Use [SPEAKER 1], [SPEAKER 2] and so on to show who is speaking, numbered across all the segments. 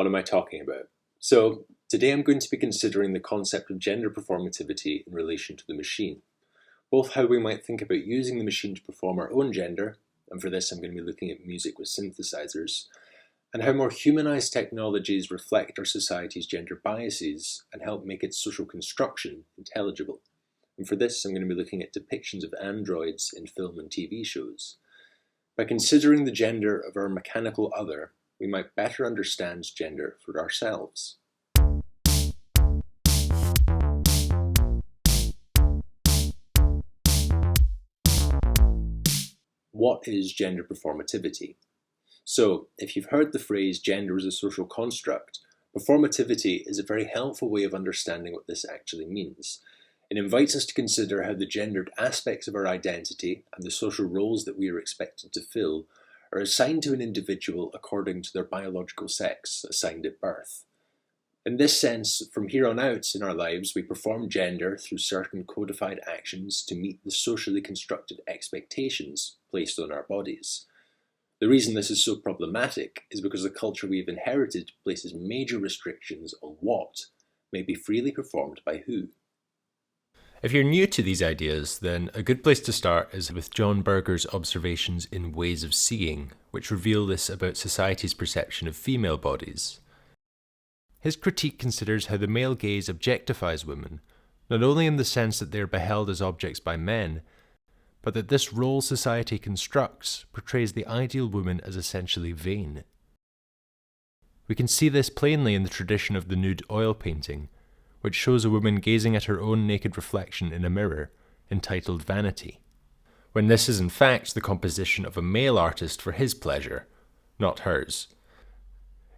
[SPEAKER 1] What am I talking about? So, today I'm going to be considering the concept of gender performativity in relation to the machine. Both how we might think about using the machine to perform our own gender, and for this I'm going to be looking at music with synthesizers, and how more humanized technologies reflect our society's gender biases and help make its social construction intelligible. And for this I'm going to be looking at depictions of androids in film and TV shows. By considering the gender of our mechanical other, we might better understand gender for ourselves. What is gender performativity? So, if you've heard the phrase gender is a social construct, performativity is a very helpful way of understanding what this actually means. It invites us to consider how the gendered aspects of our identity and the social roles that we are expected to fill are assigned to an individual according to their biological sex assigned at birth. In this sense, from here on out in our lives, we perform gender through certain codified actions to meet the socially constructed expectations placed on our bodies. The reason this is so problematic is because the culture we've inherited places major restrictions on what may be freely performed by who.
[SPEAKER 2] If you're new to these ideas, then a good place to start is with John Berger's observations in Ways of Seeing, which reveal this about society's perception of female bodies. His critique considers how the male gaze objectifies women, not only in the sense that they are beheld as objects by men, but that this role society constructs portrays the ideal woman as essentially vain. We can see this plainly in the tradition of the nude oil painting, which shows a woman gazing at her own naked reflection in a mirror, entitled Vanity, when this is in fact the composition of a male artist for his pleasure, not hers.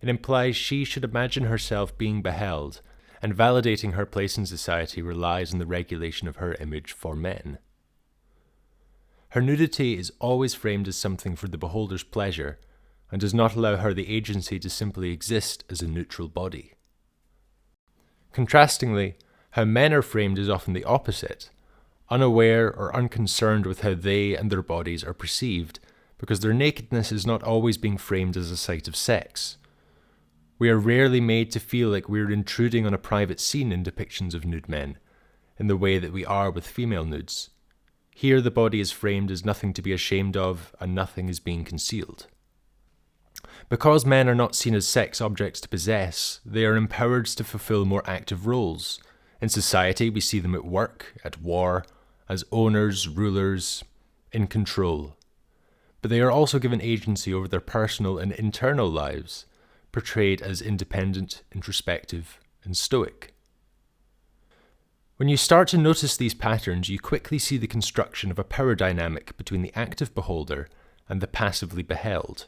[SPEAKER 2] It implies she should imagine herself being beheld, and validating her place in society relies on the regulation of her image for men. Her nudity is always framed as something for the beholder's pleasure, and does not allow her the agency to simply exist as a neutral body. Contrastingly, how men are framed is often the opposite, unaware or unconcerned with how they and their bodies are perceived, because their nakedness is not always being framed as a site of sex. We are rarely made to feel like we are intruding on a private scene in depictions of nude men, in the way that we are with female nudes. Here the body is framed as nothing to be ashamed of, and nothing is being concealed. Because men are not seen as sex objects to possess, they are empowered to fulfill more active roles. In society, we see them at work, at war, as owners, rulers, in control. But they are also given agency over their personal and internal lives, portrayed as independent, introspective, and stoic. When you start to notice these patterns, you quickly see the construction of a power dynamic between the active beholder and the passively beheld,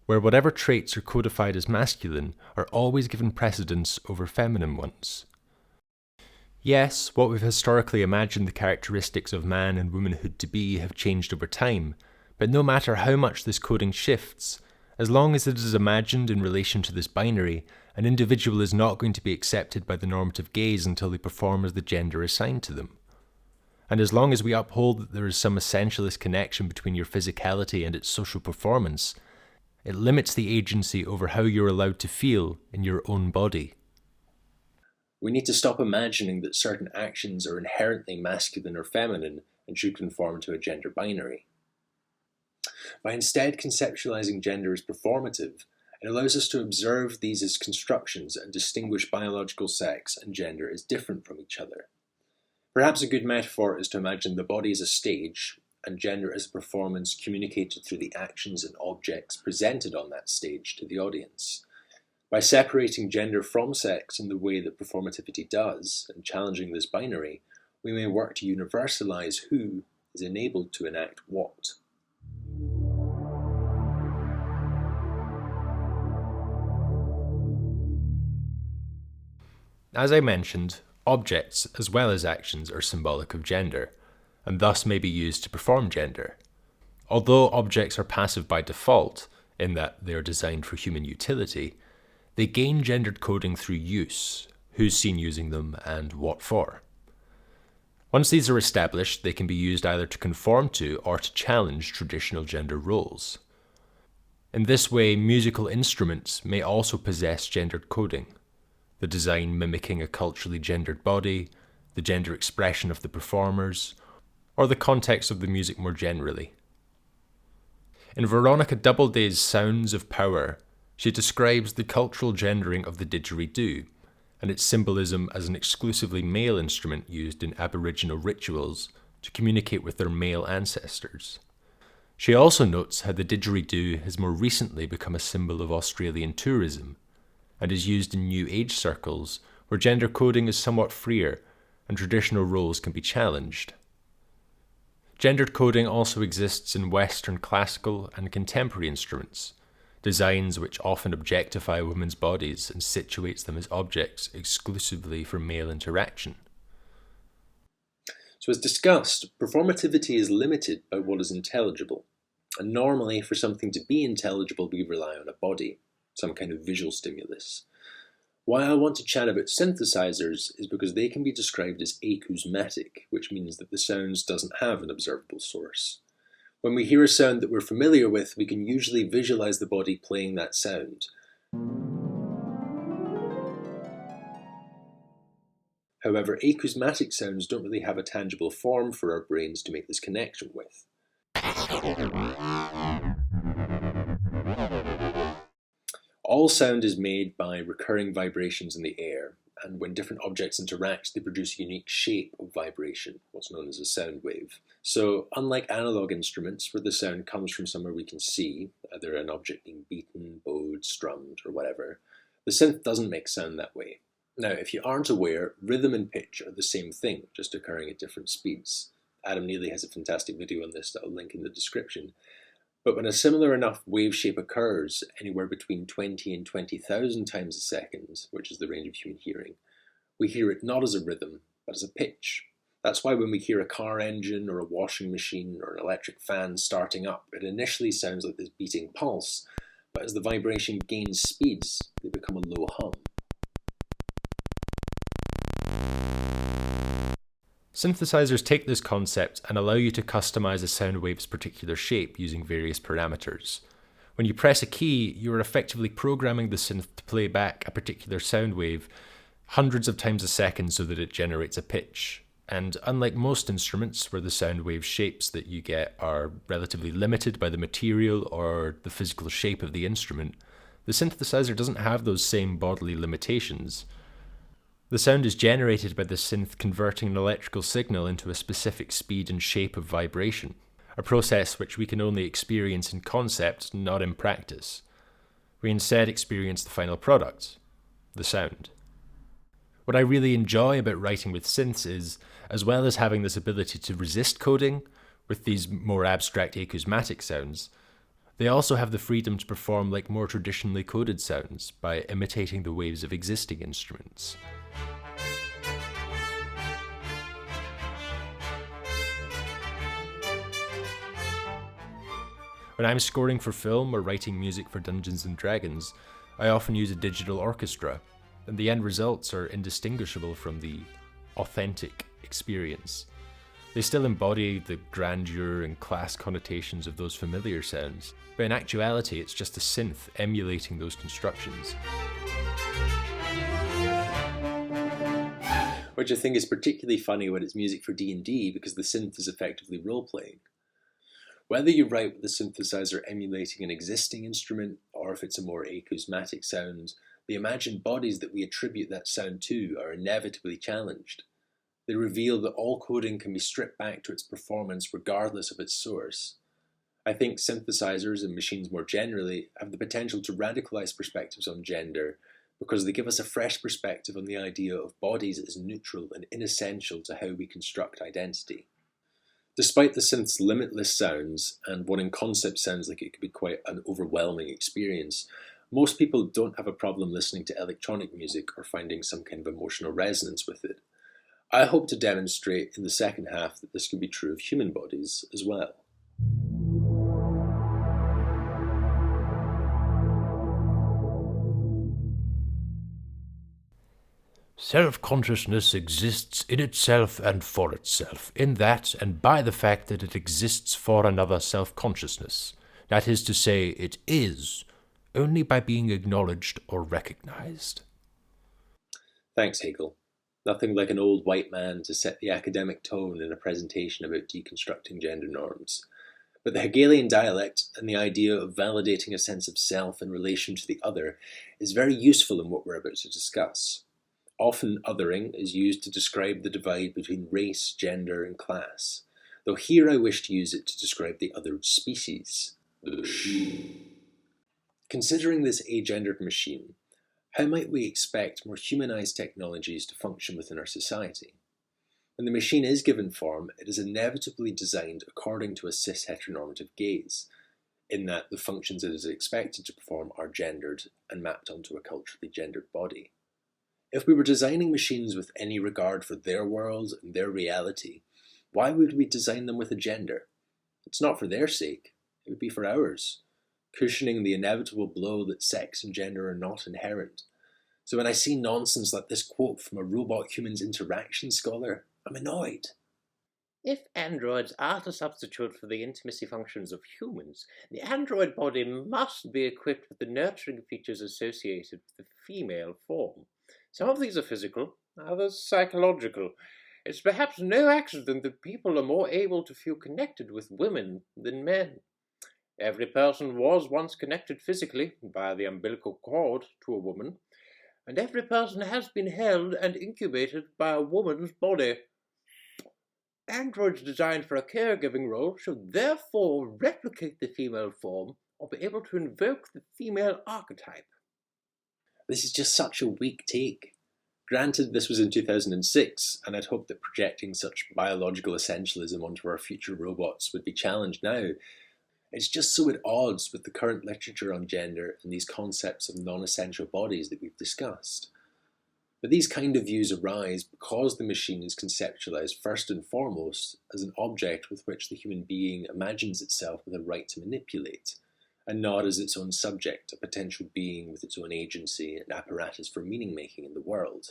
[SPEAKER 2] where whatever traits are codified as masculine are always given precedence over feminine ones. Yes, what we've historically imagined the characteristics of man and womanhood to be have changed over time, but no matter how much this coding shifts, as long as it is imagined in relation to this binary, an individual is not going to be accepted by the normative gaze until they perform as the gender assigned to them. And as long as we uphold that there is some essentialist connection between your physicality and its social performance, it limits the agency over how you're allowed to feel in your own body.
[SPEAKER 1] We need to stop imagining that certain actions are inherently masculine or feminine and should conform to a gender binary. By instead conceptualizing gender as performative, it allows us to observe these as constructions and distinguish biological sex and gender as different from each other. Perhaps a good metaphor is to imagine the body as a stage, and gender as a performance communicated through the actions and objects presented on that stage to the audience. By separating gender from sex in the way that performativity does, and challenging this binary, we may work to universalize who is enabled to enact what.
[SPEAKER 2] As I mentioned, objects as well as actions are symbolic of gender, and thus may be used to perform gender. Although objects are passive by default, in that they are designed for human utility, they gain gendered coding through use, who's seen using them and what for. Once these are established, they can be used either to conform to or to challenge traditional gender roles. In this way, musical instruments may also possess gendered coding, the design mimicking a culturally gendered body, the gender expression of the performers, or the context of the music more generally. In Veronica Doubleday's Sounds of Power, she describes the cultural gendering of the didgeridoo and its symbolism as an exclusively male instrument used in Aboriginal rituals to communicate with their male ancestors. She also notes how the didgeridoo has more recently become a symbol of Australian tourism and is used in New Age circles where gender coding is somewhat freer and traditional roles can be challenged. Gendered coding also exists in Western classical and contemporary instruments, designs which often objectify women's bodies and situates them as objects exclusively for male interaction.
[SPEAKER 1] So as discussed, performativity is limited by what is intelligible. And normally, for something to be intelligible, we rely on a body, some kind of visual stimulus. Why I want to chat about synthesizers is because they can be described as acousmatic, which means that the sound doesn't have an observable source. When we hear a sound that we're familiar with, we can usually visualize the body playing that sound. However, acousmatic sounds don't really have a tangible form for our brains to make this connection with. All sound is made by recurring vibrations in the air, and when different objects interact, they produce a unique shape of vibration, what's known as a sound wave. So, unlike analog instruments, where the sound comes from somewhere we can see, either an object being beaten, bowed, strummed, or whatever, the synth doesn't make sound that way. Now, if you aren't aware, rhythm and pitch are the same thing, just occurring at different speeds. Adam Neely has a fantastic video on this that I'll link in the description. But when a similar enough wave shape occurs, anywhere between 20 and 20,000 times a second, which is the range of human hearing, we hear it not as a rhythm, but as a pitch. That's why when we hear a car engine or a washing machine or an electric fan starting up, it initially sounds like this beating pulse, but as the vibration gains speeds, they become a low hum.
[SPEAKER 2] Synthesizers take this concept and allow you to customize a sound wave's particular shape using various parameters. When you press a key, you are effectively programming the synth to play back a particular sound wave hundreds of times a second so that it generates a pitch. And unlike most instruments, where the sound wave shapes that you get are relatively limited by the material or the physical shape of the instrument, the synthesizer doesn't have those same bodily limitations. The sound is generated by the synth converting an electrical signal into a specific speed and shape of vibration, a process which we can only experience in concept, not in practice. We instead experience the final product, the sound. What I really enjoy about writing with synths is, as well as having this ability to resist coding with these more abstract acousmatic sounds, they also have the freedom to perform like more traditionally coded sounds by imitating the waves of existing instruments. When I'm scoring for film or writing music for Dungeons & Dragons, I often use a digital orchestra, and the end results are indistinguishable from the authentic experience. They still embody the grandeur and class connotations of those familiar sounds, but in actuality it's just a synth emulating those constructions.
[SPEAKER 1] Which I think is particularly funny when it's music for D&D because the synth is effectively role-playing. Whether you write with the synthesizer emulating an existing instrument, or if it's a more acousmatic sound, the imagined bodies that we attribute that sound to are inevitably challenged. They reveal that all coding can be stripped back to its performance regardless of its source. I think synthesizers and machines more generally have the potential to radicalize perspectives on gender because they give us a fresh perspective on the idea of bodies as neutral and inessential to how we construct identity. Despite the synth's limitless sounds, and what in concept sounds like it could be quite an overwhelming experience, most people don't have a problem listening to electronic music or finding some kind of emotional resonance with it. I hope to demonstrate in the second half that this can be true of human bodies as well.
[SPEAKER 2] Self-consciousness exists in itself and for itself, in that and by the fact that it exists for another self-consciousness. That is to say, it is, only by being acknowledged or recognized.
[SPEAKER 1] Thanks, Hegel. Nothing like an old white man to set the academic tone in a presentation about deconstructing gender norms. But the Hegelian dialect and the idea of validating a sense of self in relation to the other is very useful in what we're about to discuss. Often othering is used to describe the divide between race, gender, and class, though here I wish to use it to describe the othered species, the machine. Considering this agendered machine, how might we expect more humanized technologies to function within our society? When the machine is given form, it is inevitably designed according to a cis-heteronormative gaze, in that the functions it is expected to perform are gendered and mapped onto a culturally gendered body. If we were designing machines with any regard for their world and their reality, why would we design them with a gender? It's not for their sake, it would be for ours, cushioning the inevitable blow that sex and gender are not inherent. So when I see nonsense like this quote from a robot-humans interaction scholar, I'm annoyed.
[SPEAKER 3] If androids are to substitute for the intimacy functions of humans, the android body must be equipped with the nurturing features associated with the female form. Some of these are physical, others psychological. It's perhaps no accident that people are more able to feel connected with women than men. Every person was once connected physically, by the umbilical cord, to a woman, and every person has been held and incubated by a woman's body. Androids designed for a caregiving role should therefore replicate the female form or be able to invoke the female archetype.
[SPEAKER 1] This is just such a weak take. Granted, this was in 2006, and I'd hoped that projecting such biological essentialism onto our future robots would be challenged now. It's just so at odds with the current literature on gender and these concepts of non-essential bodies that we've discussed. But these kind of views arise because the machine is conceptualized first and foremost as an object with which the human being imagines itself with a right to manipulate, and not as its own subject, a potential being with its own agency and apparatus for meaning-making in the world.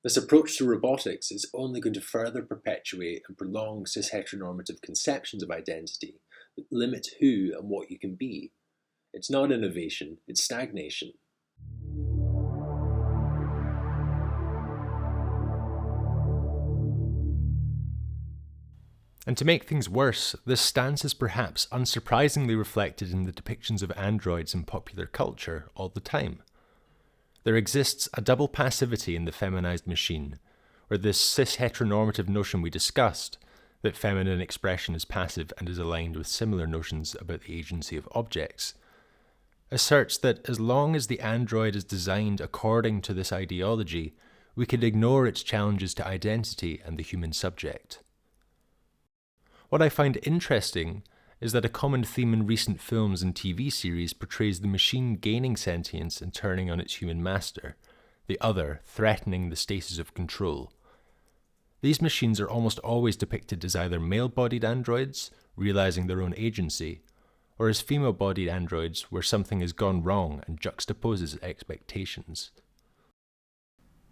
[SPEAKER 1] This approach to robotics is only going to further perpetuate and prolong cis-heteronormative conceptions of identity that limit who and what you can be. It's not innovation, it's stagnation.
[SPEAKER 2] And to make things worse, this stance is perhaps unsurprisingly reflected in the depictions of androids in popular culture all the time. There exists a double passivity in the feminized machine, where this cis-heteronormative notion we discussed, that feminine expression is passive and is aligned with similar notions about the agency of objects, asserts that as long as the android is designed according to this ideology, we could ignore its challenges to identity and the human subject. What I find interesting is that a common theme in recent films and TV series portrays the machine gaining sentience and turning on its human master, the other threatening the status of control. These machines are almost always depicted as either male-bodied androids, realizing their own agency, or as female-bodied androids where something has gone wrong and juxtaposes expectations.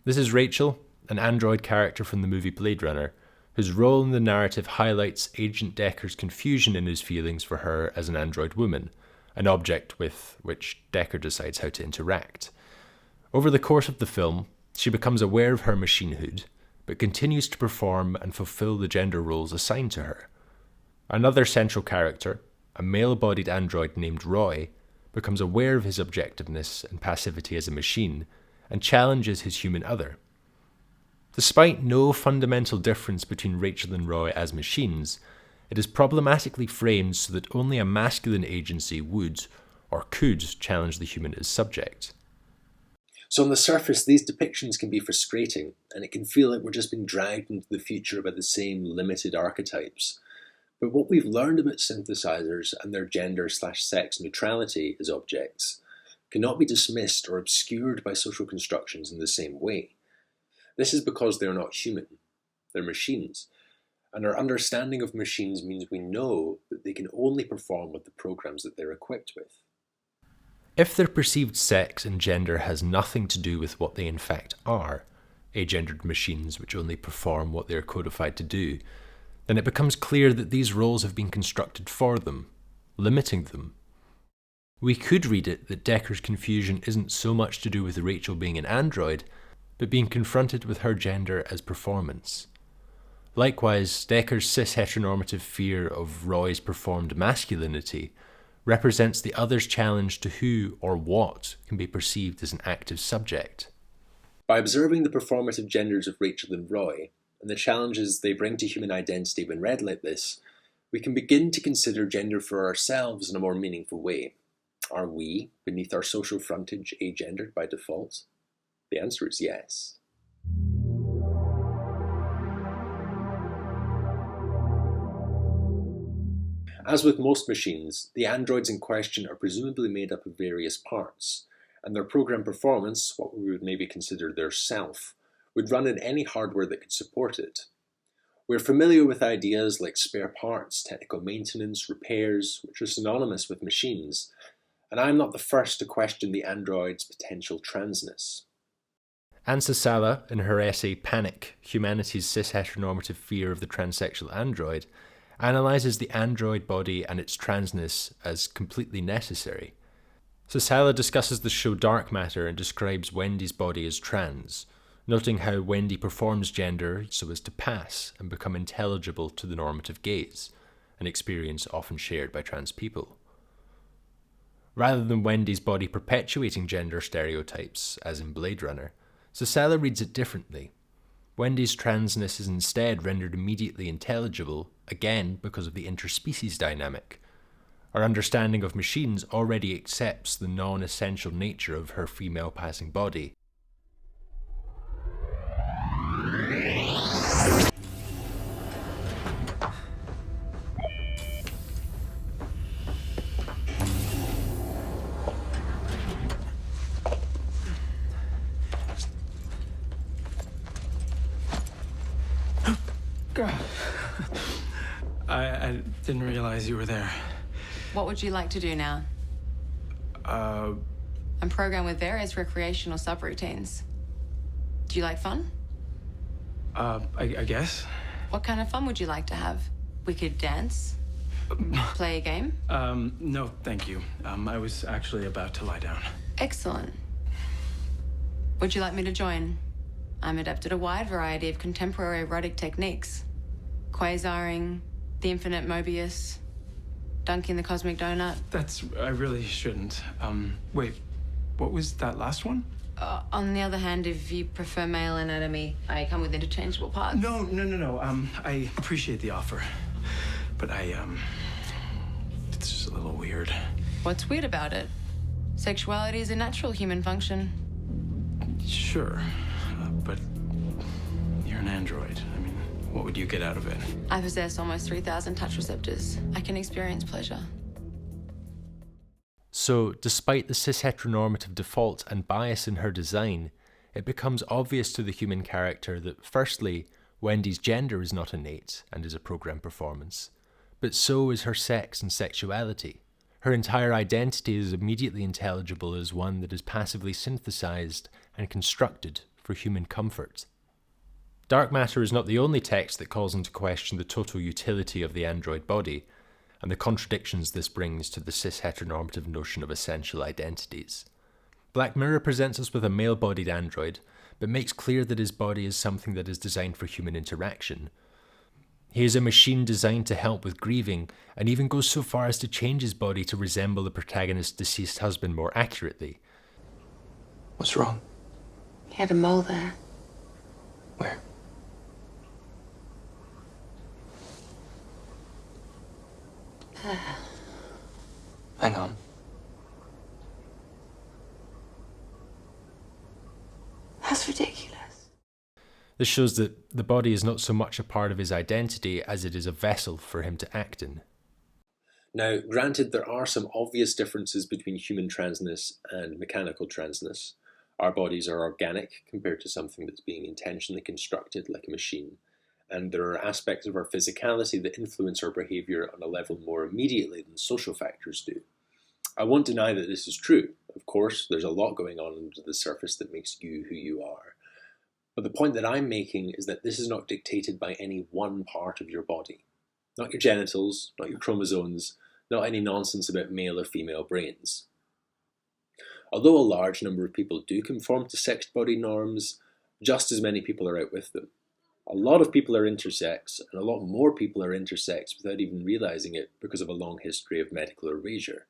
[SPEAKER 2] This is Rachel, an android character from the movie Blade Runner, whose role in the narrative highlights Agent Decker's confusion in his feelings for her as an android woman, an object with which Decker decides how to interact. Over the course of the film, she becomes aware of her machinehood, but continues to perform and fulfill the gender roles assigned to her. Another central character, a male-bodied android named Roy, becomes aware of his objectiveness and passivity as a machine, and challenges his human other. Despite no fundamental difference between Rachel and Roy as machines, it is problematically framed so that only a masculine agency would, or could, challenge the human as subject.
[SPEAKER 1] So on the surface, these depictions can be frustrating, and it can feel like we're just being dragged into the future by the same limited archetypes. But what we've learned about synthesizers and their gender/sex neutrality as objects cannot be dismissed or obscured by social constructions in the same way. This is because they're not human, they're machines, and our understanding of machines means we know that they can only perform with the programs that they're equipped with.
[SPEAKER 2] If their perceived sex and gender has nothing to do with what they in fact are, agendered machines which only perform what they are codified to do, then it becomes clear that these roles have been constructed for them, limiting them. We could read it that Decker's confusion isn't so much to do with Rachel being an android, but being confronted with her gender as performance. Likewise, Decker's cis-heteronormative fear of Roy's performed masculinity represents the other's challenge to who or what can be perceived as an active subject.
[SPEAKER 1] By observing the performative genders of Rachel and Roy, and the challenges they bring to human identity when read like this, we can begin to consider gender for ourselves in a more meaningful way. Are we, beneath our social frontage, agendered by default? The answer is yes. As with most machines, the androids in question are presumably made up of various parts, and their program performance, what we would maybe consider their self, would run in any hardware that could support it. We're familiar with ideas like spare parts, technical maintenance, repairs, which are synonymous with machines, and I'm not the first to question the android's potential transness.
[SPEAKER 2] Anne Sasala, in her essay Panic, Humanity's Cis-Heteronormative Fear of the Transsexual Android, analyses the android body and its transness as completely necessary. Sasala discusses the show Dark Matter and describes Wendy's body as trans, noting how Wendy performs gender so as to pass and become intelligible to the normative gaze, an experience often shared by trans people. Rather than Wendy's body perpetuating gender stereotypes, as in Blade Runner, Sasala reads it differently. Wendy's transness is instead rendered immediately intelligible, again because of the interspecies dynamic. Our understanding of machines already accepts the non-essential nature of her female passing body.
[SPEAKER 4] I didn't realize you were there.
[SPEAKER 5] What would you like to do now? I'm programmed with various recreational subroutines. Do you like fun?
[SPEAKER 4] I guess.
[SPEAKER 5] What kind of fun would you like to have? We could dance? Play a game?
[SPEAKER 4] No, thank you. I was actually about to lie down.
[SPEAKER 5] Excellent. Would you like me to join? I'm adept at a wide variety of contemporary erotic techniques. Quasaring, the infinite Mobius, dunking the cosmic donut.
[SPEAKER 4] I really shouldn't. Wait, what was that last one?
[SPEAKER 5] On the other hand, if you prefer male anatomy, I come with interchangeable parts.
[SPEAKER 4] No. I appreciate the offer. But it's just a little weird.
[SPEAKER 5] What's weird about it? Sexuality is a natural human function.
[SPEAKER 4] Sure, but you're an android. I mean, what would you get out of it?
[SPEAKER 5] I possess almost 3,000 touch receptors. I can experience pleasure.
[SPEAKER 2] So, despite the cis-heteronormative default and bias in her design, it becomes obvious to the human character that, firstly, Wendy's gender is not innate and is a programmed performance, but so is her sex and sexuality. Her entire identity is immediately intelligible as one that is passively synthesized and constructed for human comfort. Dark Matter is not the only text that calls into question the total utility of the android body, and the contradictions this brings to the cis-heteronormative notion of essential identities. Black Mirror presents us with a male-bodied android, but makes clear that his body is something that is designed for human interaction. He is a machine designed to help with grieving, and even goes so far as to change his body to resemble the protagonist's deceased husband more accurately.
[SPEAKER 4] What's wrong?
[SPEAKER 5] He had a mole there.
[SPEAKER 4] Where? Hang on.
[SPEAKER 5] That's ridiculous.
[SPEAKER 2] This shows that the body is not so much a part of his identity as it is a vessel for him to act in.
[SPEAKER 1] Now, granted, there are some obvious differences between human transness and mechanical transness. Our bodies are organic compared to something that's being intentionally constructed like a machine, and there are aspects of our physicality that influence our behavior on a level more immediately than social factors do. I won't deny that this is true. Of course, there's a lot going on under the surface that makes you who you are. But the point that I'm making is that this is not dictated by any one part of your body. Not your genitals, not your chromosomes, not any nonsense about male or female brains. Although a large number of people do conform to sexed body norms, just as many people are out with them. A lot of people are intersex, and a lot more people are intersex without even realizing it because of a long history of medical erasure.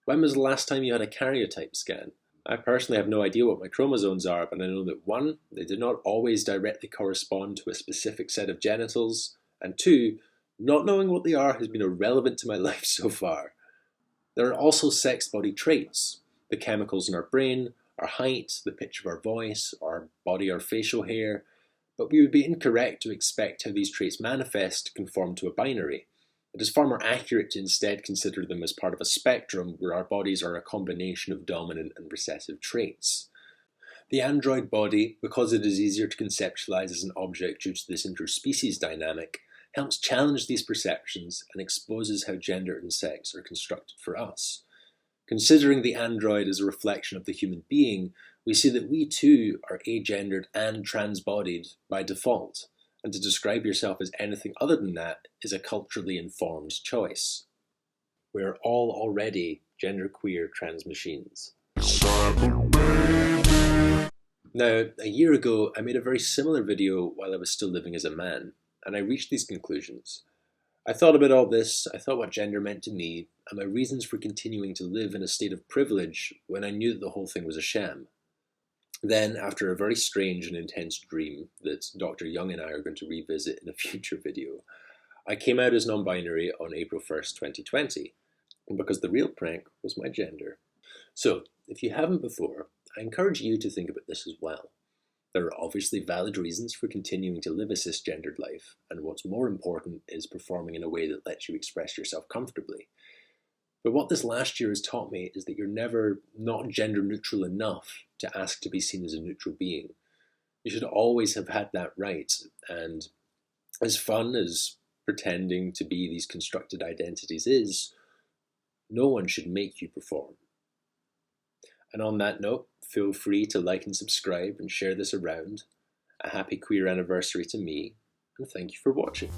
[SPEAKER 1] When was the last time you had a karyotype scan? I personally have no idea what my chromosomes are, but I know that 1, they do not always directly correspond to a specific set of genitals, and 2, not knowing what they are has been irrelevant to my life so far. There are also sexed body traits, the chemicals in our brain, our height, the pitch of our voice, our body or facial hair, but we would be incorrect to expect how these traits manifest to conform to a binary. It is far more accurate to instead consider them as part of a spectrum where our bodies are a combination of dominant and recessive traits. The android body, because it is easier to conceptualize as an object due to this interspecies dynamic, helps challenge these perceptions and exposes how gender and sex are constructed for us. Considering the android as a reflection of the human being, we see that we too are agendered and transbodied by default, and to describe yourself as anything other than that is a culturally informed choice. We're all already genderqueer trans machines. Now, a year ago, I made a very similar video while I was still living as a man, and I reached these conclusions. I thought about all this, I thought what gender meant to me, and my reasons for continuing to live in a state of privilege when I knew that the whole thing was a sham. Then, after a very strange and intense dream that Dr. Young and I are going to revisit in a future video, I came out as non-binary on April 1st, 2020, because the real prank was my gender. So, if you haven't before, I encourage you to think about this as well. There are obviously valid reasons for continuing to live a cisgendered life, and what's more important is performing in a way that lets you express yourself comfortably. But what this last year has taught me is that you're never not gender neutral enough to ask to be seen as a neutral being. You should always have had that right, and as fun as pretending to be these constructed identities is, no one should make you perform. And on that note, feel free to like and subscribe and share this around. A happy queer anniversary to me, and thank you for watching.